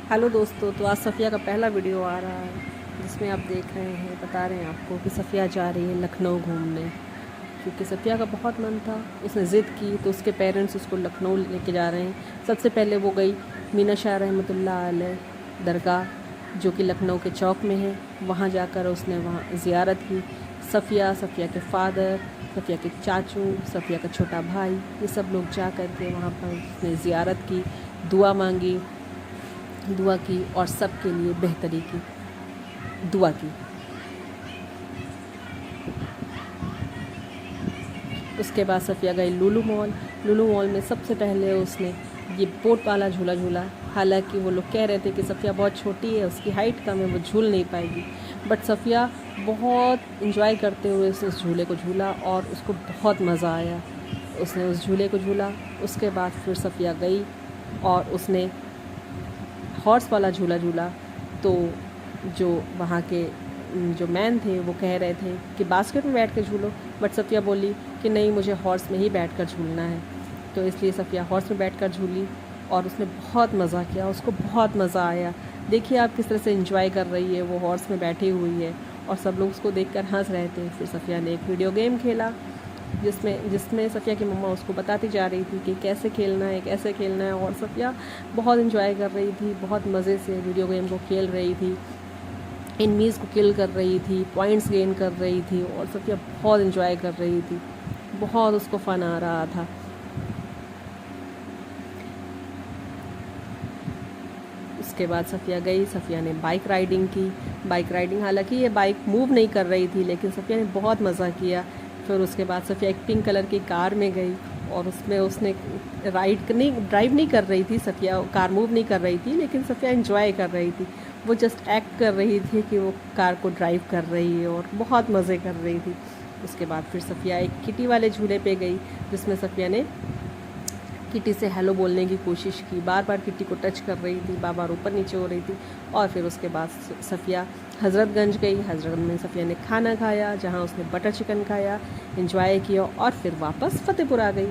Hello दोस्तों, तो आज सफ़िया का पहला वीडियो आ रहा है जिसमें आप देख रहे हैं, बता रहे हैं आपको कि सफ़िया जा रही है लखनऊ घूमने। क्योंकि सफ़िया का बहुत मन था, उसने ज़िद की तो उसके पेरेंट्स उसको लखनऊ लेके जा रहे हैं। सबसे पहले वो गई मीना शाह रहमतुल्लाह अलैह दरगाह, जो कि लखनऊ के चौक में है। वहाँ जाकर उसने वहाँ ज़ियारत की। सफ़िया के फ़ादर, सफ़िया के चाचू, सफ़िया का छोटा भाई, ये सब लोग जा कर के वहाँ पर उसने ज़ियारत की, दुआ की और सब के लिए बेहतरी की दुआ की। उसके बाद सफ़िया गई लुलु मॉल में सबसे पहले उसने ये बोट वाला झूला झूला। हालांकि वो लोग कह रहे थे कि सफ़िया बहुत छोटी है, उसकी हाइट कम है, वो झूल नहीं पाएगी, बट सफ़िया बहुत इंजॉय करते हुए उस झूले को झूला और उसको बहुत मज़ा आया। उसने उस झूले को झूला। उसके बाद फिर सफ़िया गई और उसने हॉर्स वाला झूला झूला। तो जो वहाँ के जो मैन थे वो कह रहे थे कि बास्केट में बैठ कर झूलो, बट सफ़िया बोली कि नहीं, मुझे हॉर्स में ही बैठकर झूलना है। तो इसलिए सफ़िया हॉर्स में बैठकर झूली और उसने बहुत मज़ा किया, उसको बहुत मज़ा आया। देखिए आप किस तरह से एंजॉय कर रही है, वो हॉर्स में बैठी हुई है और सब लोग उसको देखकर हंस रहे थे। फिर सफ़िया ने एक वीडियो गेम खेला जिसमें सफ़िया की मम्मा उसको बताती जा रही थी कि कैसे खेलना है, और सफ़िया बहुत इन्जॉय कर रही थी, बहुत मज़े से वीडियो गेम को खेल रही थी, एनिमीज़ को किल कर रही थी, पॉइंट्स गेन कर रही थी और सफ़िया बहुत इन्जॉय कर रही थी, बहुत उसको फ़न आ रहा था। उसके बाद सफ़िया गई, सफ़िया ने बाइक राइडिंग हालांकि ये बाइक मूव नहीं कर रही थी, लेकिन सफ़िया ने बहुत मज़ा किया। फिर उसके बाद सफ़िया एक पिंक कलर की कार में गई और उसमें उसने ड्राइव नहीं कर रही थी। सफ़िया कार मूव नहीं कर रही थी, लेकिन सफ़िया एंजॉय कर रही थी। वो जस्ट एक्ट कर रही थी कि वो कार को ड्राइव कर रही है और बहुत मज़े कर रही थी। उसके बाद फिर सफ़िया एक किटी वाले झूले पे गई, जिसमें सफ़िया ने किटी से हेलो बोलने की कोशिश की, बार बार किटी को टच कर रही थी, बार बार ऊपर नीचे हो रही थी। और फिर उसके बाद सफ़िया हज़रतगंज गई। हज़रतगंज में सफ़िया ने खाना खाया, जहाँ उसने बटर चिकन खाया, एंजॉय किया और फिर वापस फ़तेहपुर आ गई।